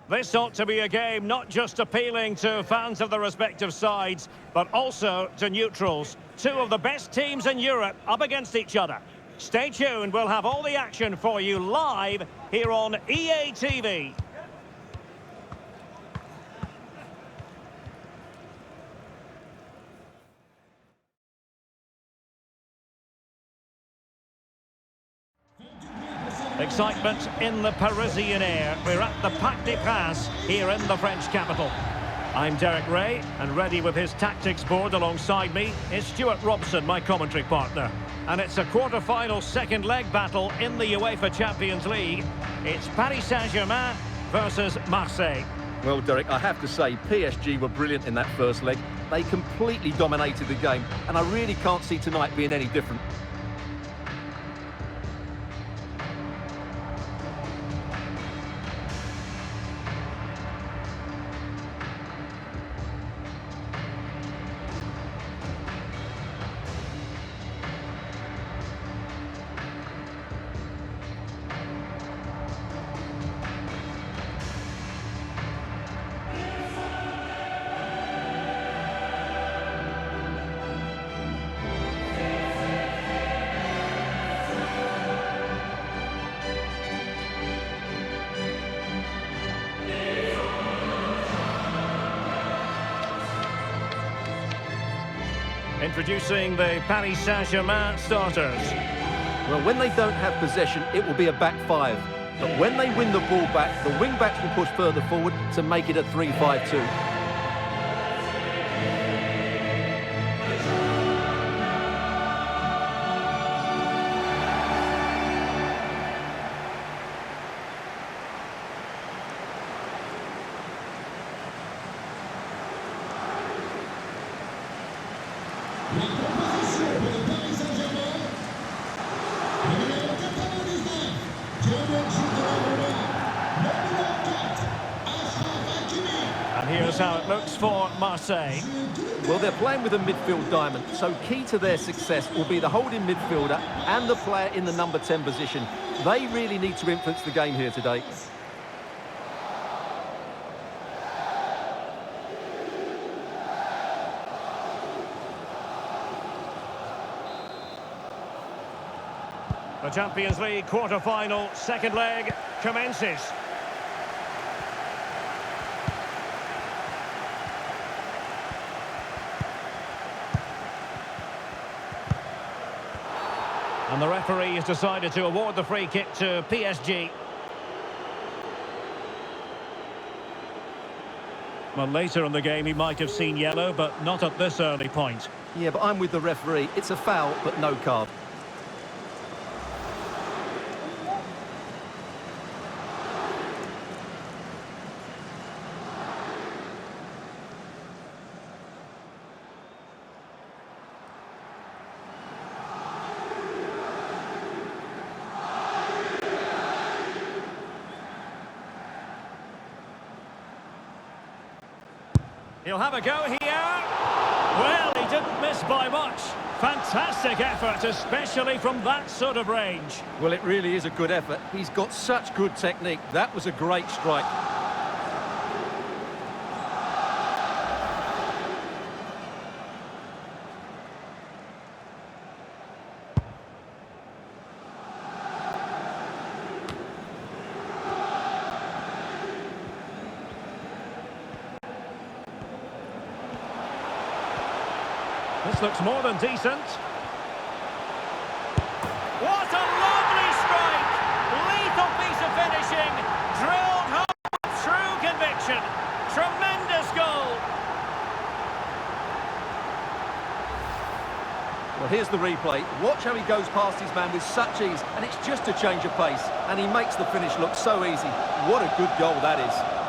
This ought to be a game not just appealing to fans of the respective sides, but also to neutrals. Two of the best teams in Europe up against each other. Stay tuned, we'll have all the action for you live here on EA TV. Excitement in the Parisian air. We're at the Parc des Princes here in the French capital. I'm Derek Ray, and ready with his tactics board alongside me is Stuart Robson, my commentary partner. And it's a quarter-final second leg battle in the UEFA Champions League. It's Paris Saint-Germain versus Marseille. Well, Derek, I have to say, PSG were brilliant in that first leg. They completely dominated the game, and I really can't see tonight being any different. Introducing the Paris Saint-Germain starters. Well, when they don't have possession, it will be a back five. But when they win the ball back, the wing-backs will push further forward to make it a 3-5-2. And here's how it looks for Marseille. Well, they're playing with a midfield diamond, so key to their success will be the holding midfielder and the player in the number 10 position. They really need to influence the game here today. The Champions League quarter-final second leg commences. And the referee has decided to award the free kick to PSG. Well, later in the game he might have seen yellow, but not at this early point. Yeah, but I'm with the referee. It's a foul, but no card. He'll have a go here. Well, he didn't miss by much. Fantastic effort, especially from that sort of range. Well, it really is a good effort. He's got such good technique. That was a great strike. This looks more than decent. What a lovely strike! Lethal piece of finishing. Drilled home. True conviction. Tremendous goal. Well, here's the replay. Watch how he goes past his man with such ease, and it's just a change of pace. And he makes the finish look so easy. What a good goal that is.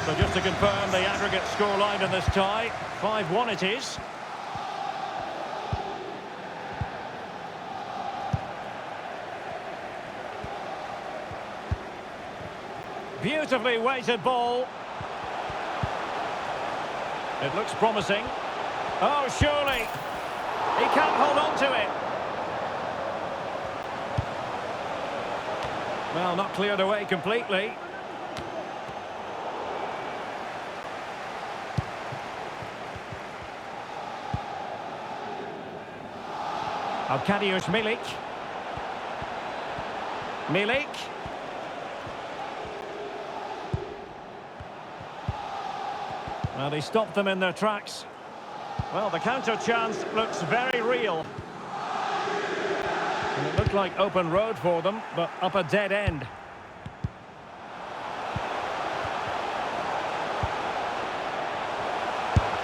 So just to confirm the aggregate scoreline in this tie, 5-1 it is. Beautifully weighted ball. It looks promising. Oh, surely. He can't hold on to it. Well, not cleared away completely. Arkadiusz Milik. Milik. Well, he stopped them in their tracks. Well, the counter chance looks very real. And it looked like open road for them, but up a dead end.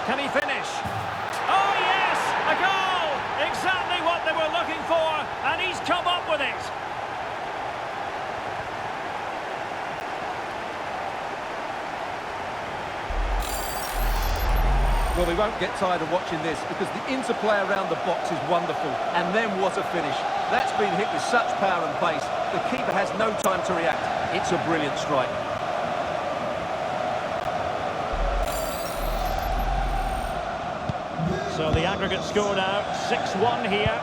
Can he finish? Oh, yes! A goal! Exactly what they were looking for, and he's come up with it. Well, we won't get tired of watching this because the interplay around the box is wonderful. And then what a finish. That's been hit with such power and pace. The keeper has no time to react. It's a brilliant strike. So the aggregate score now, 6-1 here.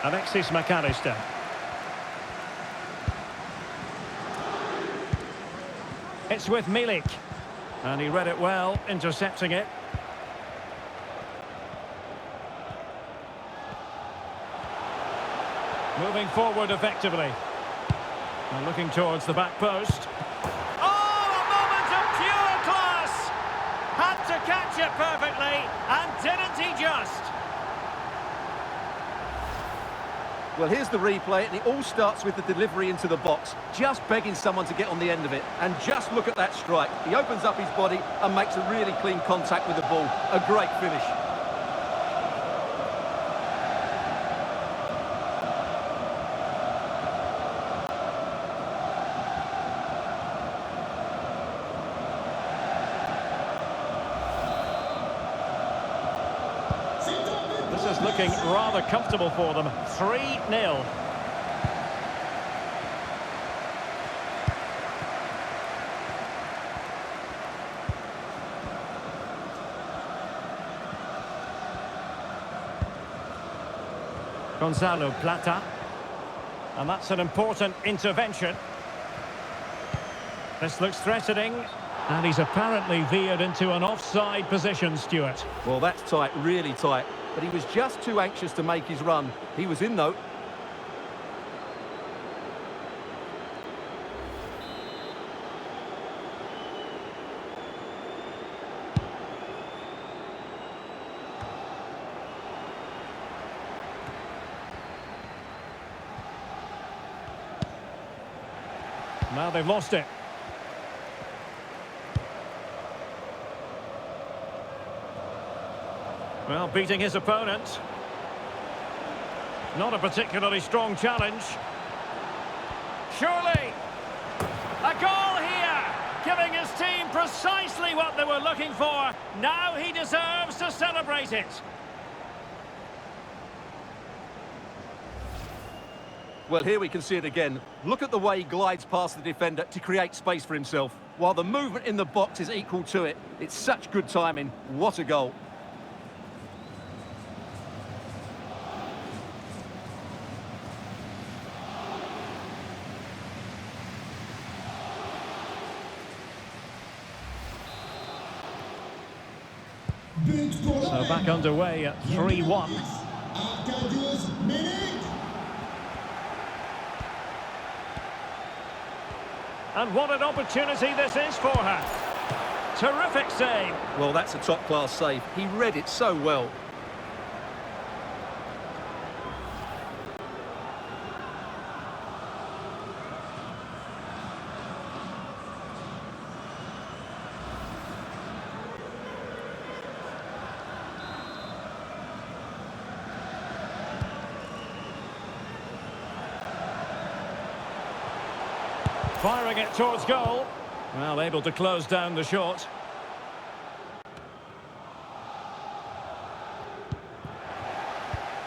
Alexis McAllister. It's with Milik. And he read it well, intercepting it. Moving forward effectively. And looking towards the back post. Oh, a moment of pure class! Had to catch it perfectly, and didn't he just? Well, here's the replay, and it all starts with the delivery into the box. Just begging someone to get on the end of it. And just look at that strike. He opens up his body and makes a really clean contact with the ball. A great finish. This is looking rather comfortable for them. 3-0. Gonzalo Plata. And that's an important intervention. This looks threatening. And he's apparently veered into an offside position, Stuart. Well, that's tight, really tight. But he was just too anxious to make his run. He was in, though. Now they've lost it. Well, beating his opponent. Not a particularly strong challenge. Surely! A goal here! Giving his team precisely what they were looking for. Now he deserves to celebrate it. Well, here we can see it again. Look at the way he glides past the defender to create space for himself, while the movement in the box is equal to it. It's such good timing. What a goal. So back underway at 3-1. And what an opportunity this is for her. Terrific save. Well, that's a top-class save. He read it so well. Firing it towards goal. Well, able to close down the shot.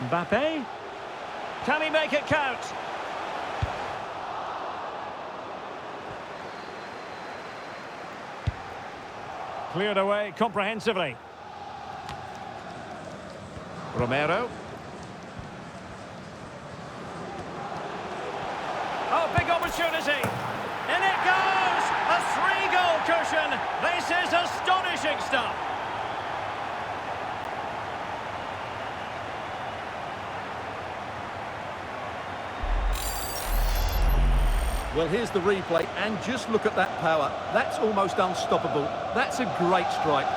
Mbappe. Can he make it count? Cleared away comprehensively. Romero. Oh, big opportunity. In it goes! A 3-goal cushion. This is astonishing stuff. Well, here's the replay, and just look at that power. That's almost unstoppable. That's a great strike.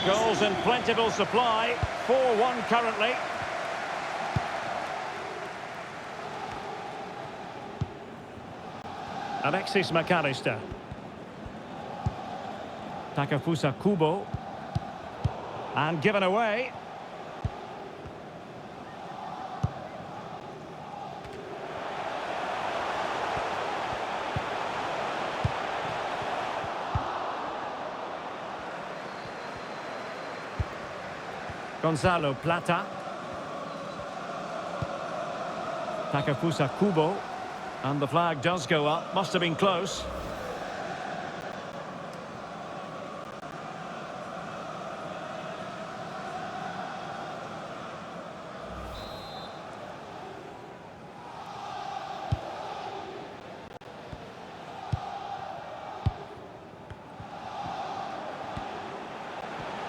Goals in plentiful supply. 4-1 currently. Alexis McAllister. Takefusa Kubo. And given away. Gonzalo Plata. Takefusa Kubo. And the flag does go up. Must have been close.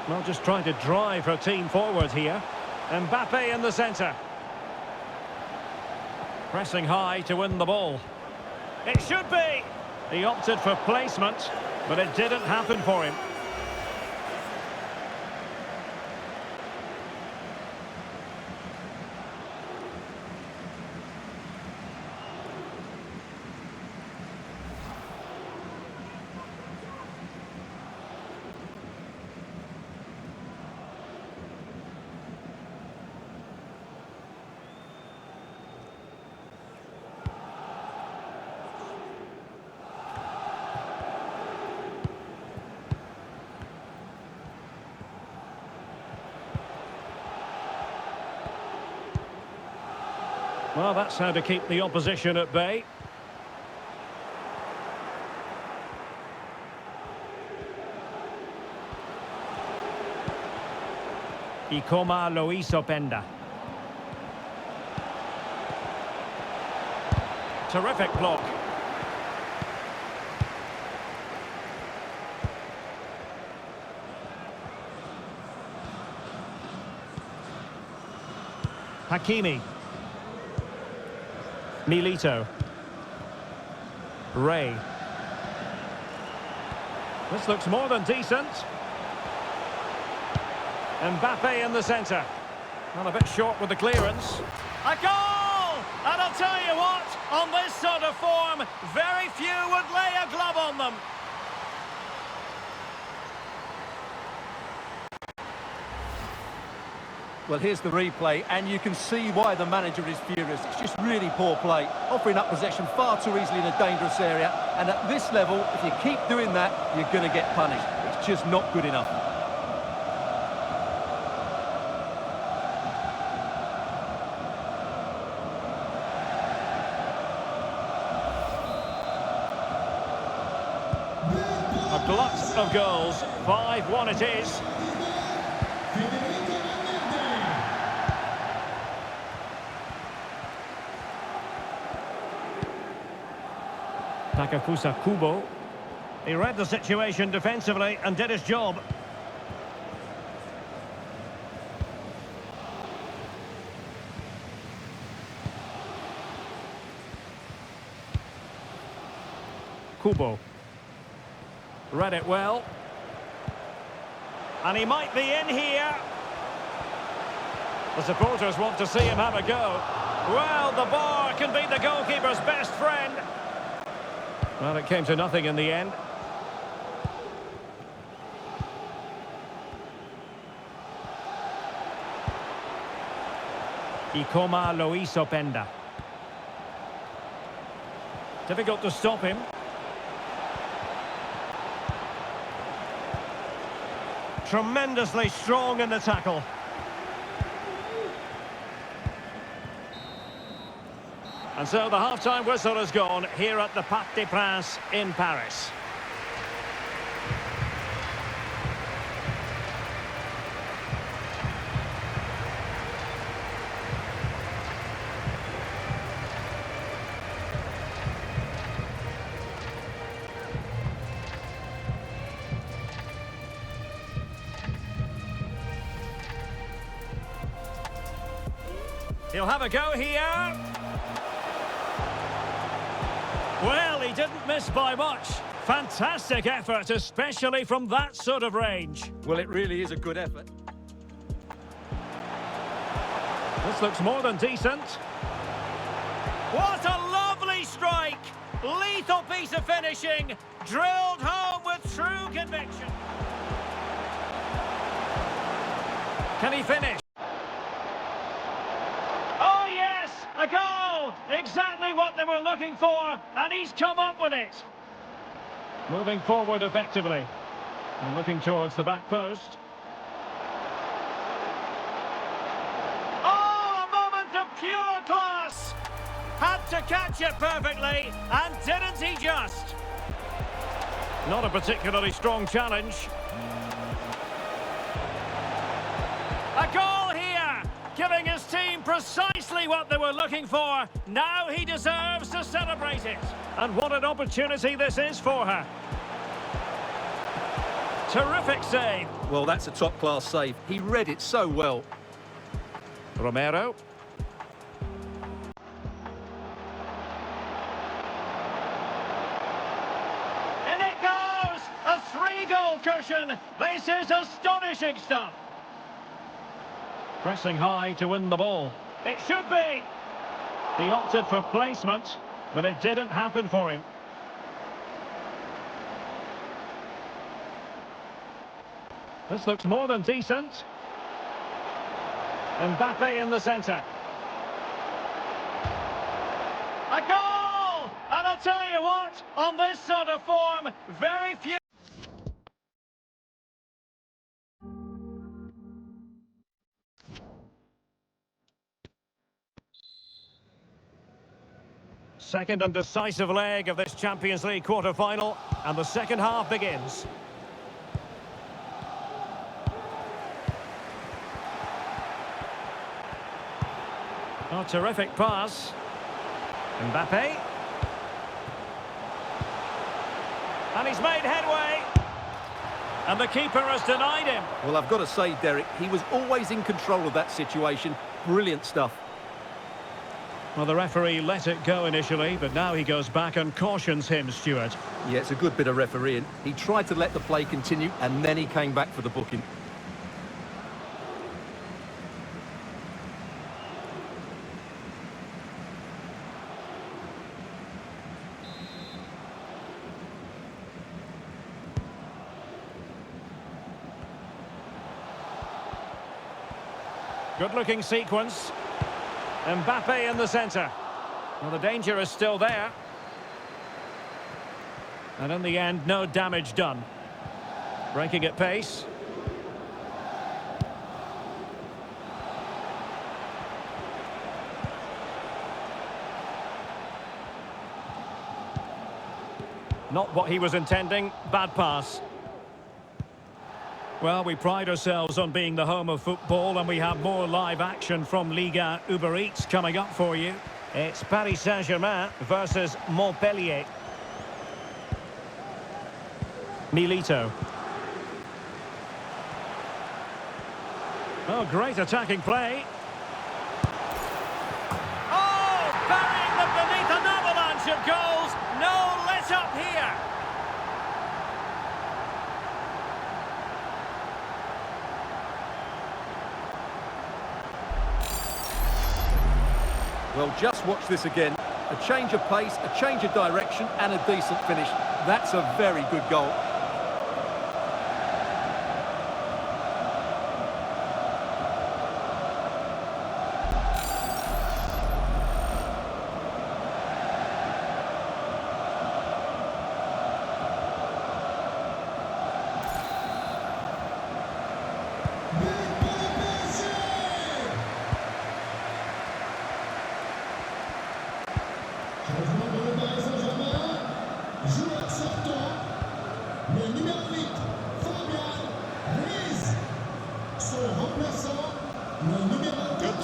Well, just trying to drive her team forward here. Mbappe in the centre. Pressing high to win the ball. It should be! He opted for placement, but it didn't happen for him. Well, that's how to keep the opposition at bay. Ikoma Loiso Penda. Terrific block. Hakimi. Milito. Ray. This looks more than decent. Mbappe in the centre. Well, a bit short with the clearance. A goal! And I'll tell you what, on this sort of form, very few would lay a glove on them. Well, here's the replay, and you can see why the manager is furious. It's just really poor play, offering up possession far too easily in a dangerous area. And at this level, if you keep doing that, you're going to get punished. It's just not good enough. A glut of goals. 5-1 it is. Takefusa Kubo. He read the situation defensively and did his job. Kubo. Read it well. And he might be in here. The supporters want to see him have a go. Well, the bar can be the goalkeeper's best friend. Well, it came to nothing in the end. Y como lo hizo Penda. Difficult to stop him. Tremendously strong in the tackle. And so the half-time whistle has gone here at the Parc des Princes in Paris. He'll have a go here. Well, he didn't miss by much. Fantastic effort, especially from that sort of range. Well, it really is a good effort. This looks more than decent. What a lovely strike! Lethal piece of finishing, drilled home with true conviction. Can he finish? Oh yes, a goal! Exactly what they were looking for, and he's come up with it. Moving forward effectively, and looking towards the back post. Oh, a moment of pure class! Had to catch it perfectly, and didn't he just? Not a particularly strong challenge. A goal here, giving his team precisely what they were looking for. Now he deserves to celebrate it. And what an opportunity this is for her. Terrific save. Well, that's a top-class save. He read it so well. Romero. And it goes! A 3-goal cushion. This is astonishing stuff. Pressing high to win the ball. It should be. He opted for placement, but it didn't happen for him. This looks more than decent. Mbappe in the centre. A goal! And I'll tell you what, on this sort of form, very few... Second and decisive leg of this Champions League quarter-final, and the second half begins. Oh, terrific pass. Mbappe. And he's made headway. And the keeper has denied him. Well, I've got to say, Derek, he was always in control of that situation. Brilliant stuff. Well, the referee let it go initially, but now he goes back and cautions him, Stuart. Yeah, it's a good bit of refereeing. He tried to let the play continue, and then he came back for the booking. Good-looking sequence. Mbappe in the centre. Well, the danger is still there. And in the end, no damage done. Breaking at pace. Not what he was intending. Bad pass. Well, we pride ourselves on being the home of football, and we have more live action from Liga Uber Eats coming up for you. It's Paris Saint-Germain versus Montpellier. Milito. Oh, great attacking play. Oh, burying them beneath an avalanche of goals. No let-up here. Well, just watch this again. A change of pace, a change of direction, and a decent finish. That's a very good goal.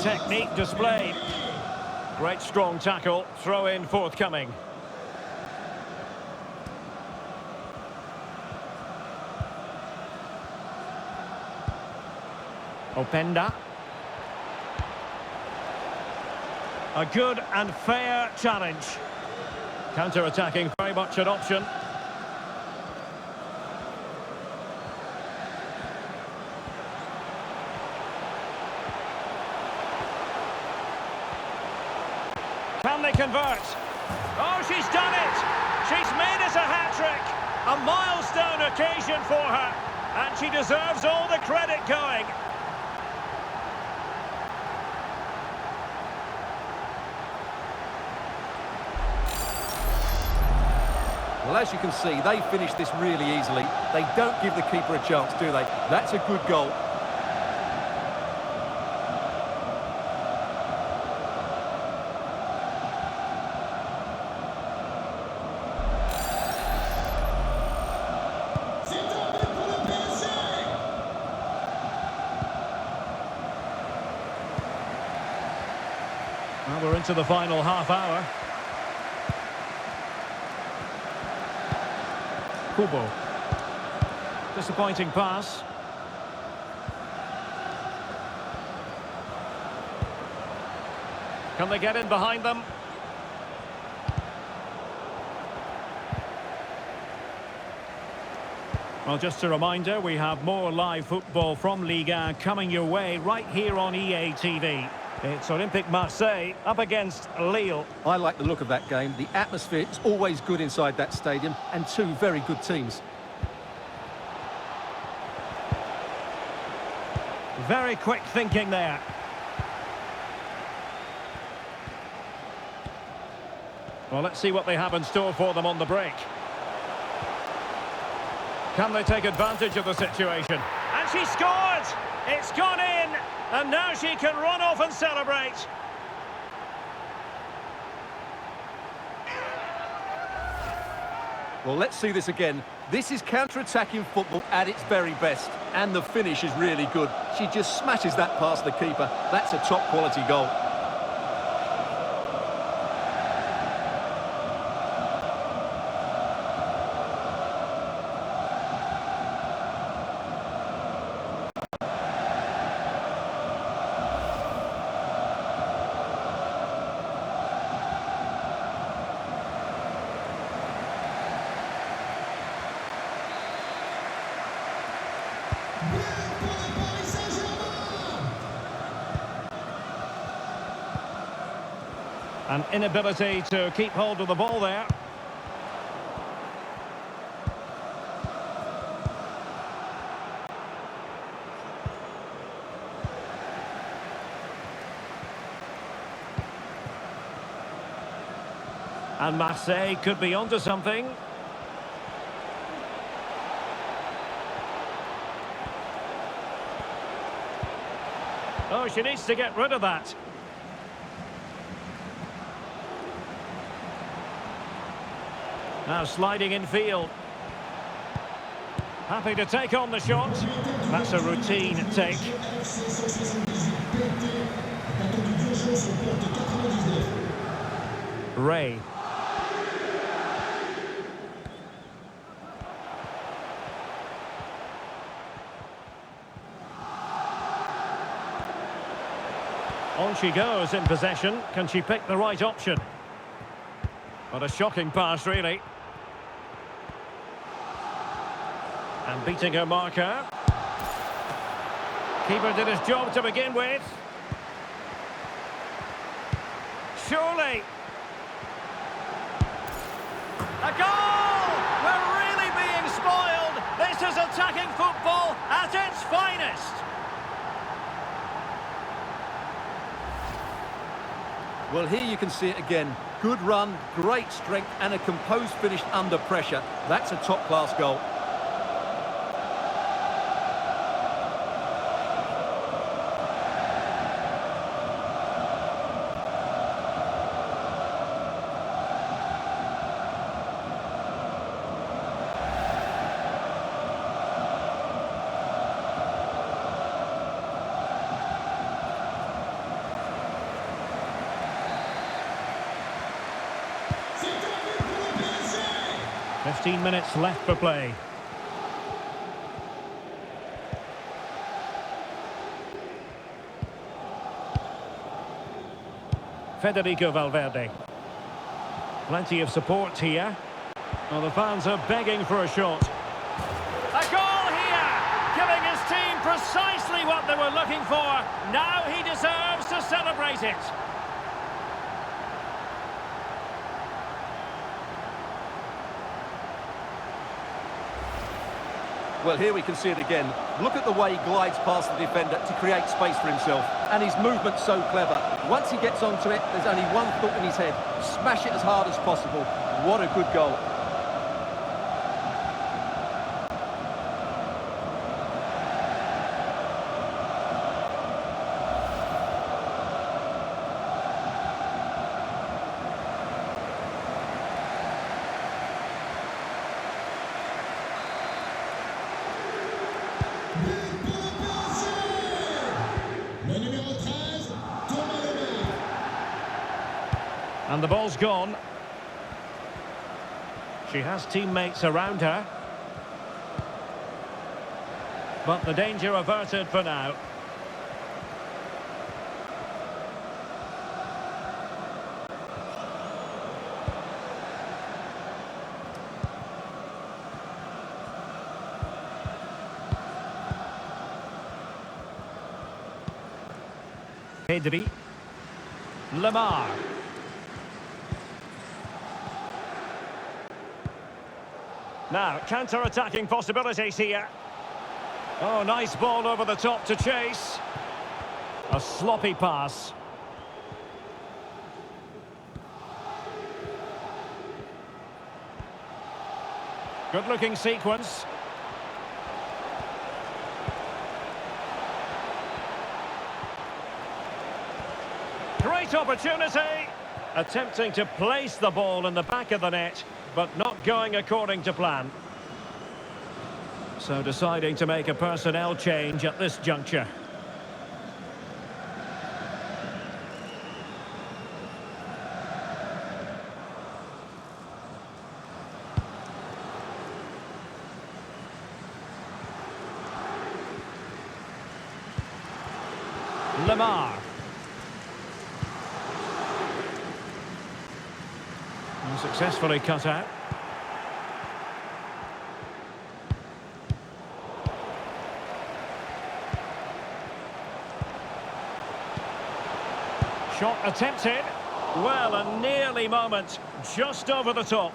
technique displayed. Great strong tackle, throw in forthcoming. Openda. A good and fair challenge. Counter-attacking, very much an option. Can they convert? Oh, she's done it! She's made it a hat-trick! A milestone occasion for her, and she deserves all the credit going. Well, as you can see, they finished this really easily. They don't give the keeper a chance, do they? That's a good goal. Well, we're into the final half hour. Kubo. Disappointing pass. Can they get in behind them? Well, just a reminder, we have more live football from Ligue 1 coming your way right here on EA TV. It's Olympique Marseille up against Lille. I like the look of that game. The atmosphere is always good inside that stadium, and two very good teams. Very quick thinking there. Well, let's see what they have in store for them on the break. Can they take advantage of the situation? And she scored! It's gone in! And now she can run off and celebrate. Well, let's see this again. This is counter-attacking football at its very best. And the finish is really good. She just smashes that past the keeper. That's a top-quality goal. An inability to keep hold of the ball there. And Marseille could be onto something. Oh, she needs to get rid of that. Now sliding in field. Happy to take on the shot. That's a routine take. Ray. On she goes in possession. Can she pick the right option? What a shocking pass, really. And beating her marker. Keeper did his job to begin with. Surely. A goal! We're really being spoiled. This is attacking football at its finest. Well, here you can see it again. Good run, great strength, and a composed finish under pressure. That's a top-class goal. 15 minutes left for play. Federico Valverde. Plenty of support here. Well, the fans are begging for a shot. A goal here! Giving his team precisely what they were looking for. Now he deserves to celebrate it. Well, here we can see it again. Look at the way he glides past the defender to create space for himself. And his movement's so clever. Once he gets onto it, there's only one thought in his head. Smash it as hard as possible. What a good goal. And the ball's gone. She has teammates around her. But the danger averted for now. Pedri. Lamar. Now, counter-attacking possibilities here. Oh, nice ball over the top to chase. A sloppy pass. Good-looking sequence. Great opportunity. Attempting to place the ball in the back of the net, but not going according to plan. So deciding to make a personnel change at this juncture. Lamar. Successfully cut out. Shot attempted. Well, a nearly moment. Just over the top.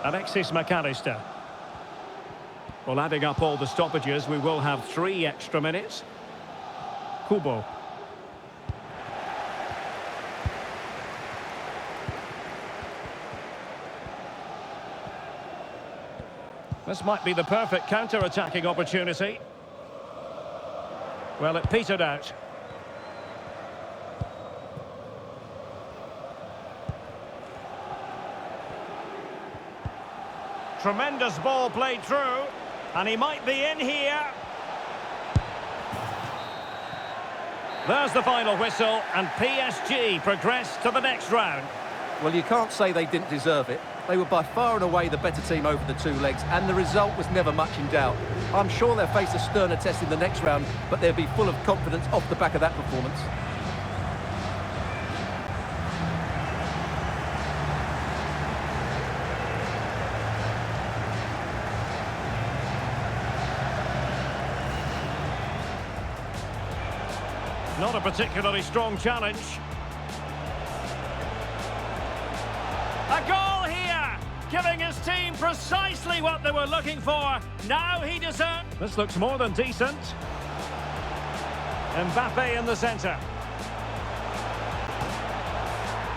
Alexis McAllister. Well, adding up all the stoppages, we will have 3 extra minutes. Kubo. This might be the perfect counter-attacking opportunity. Well, it petered out. Tremendous ball played through, and he might be in here. There's the final whistle, and PSG progress to the next round. Well, you can't say they didn't deserve it. They were by far and away the better team over the 2 legs, and the result was never much in doubt. I'm sure they'll face a sterner test in the next round, but they'll be full of confidence off the back of that performance. Not a particularly strong challenge. A goal here! Giving his team precisely what they were looking for. Now he deserves... This looks more than decent. Mbappe in the centre.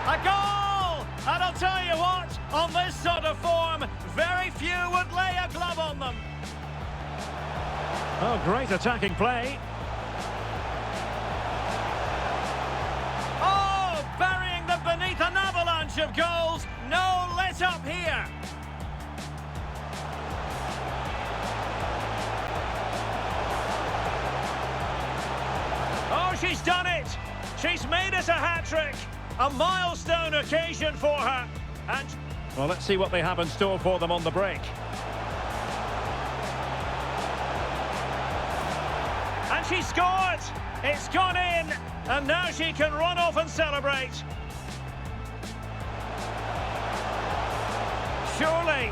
A goal! And I'll tell you what, On this sort of form, very few would lay a glove on them. Oh, great attacking play. Oh, burying them beneath an avalanche of goals. No let up here. Oh, she's done it. She's made it a hat-trick. A milestone occasion for her. And, well, let's see what they have in store for them on the break. And she scored! It's gone in! And now she can run off and celebrate. Surely.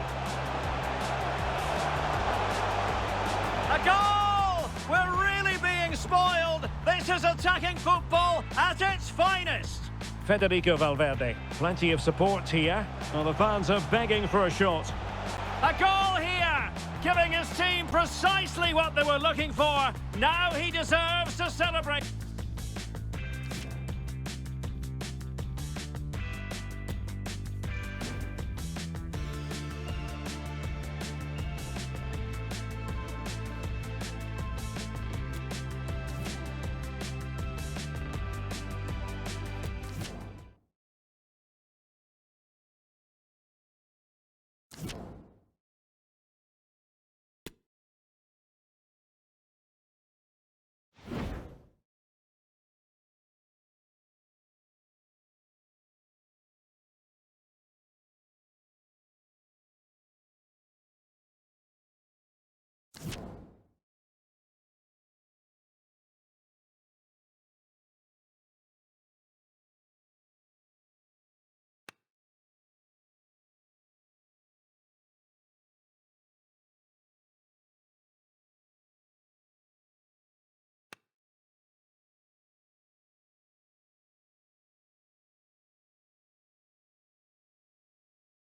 A goal! We're really being spoiled. This is attacking football at its finest. Federico Valverde. Plenty of support here. Well, the fans are begging for a shot. A goal here! Giving his team precisely what they were looking for. Now he deserves to celebrate.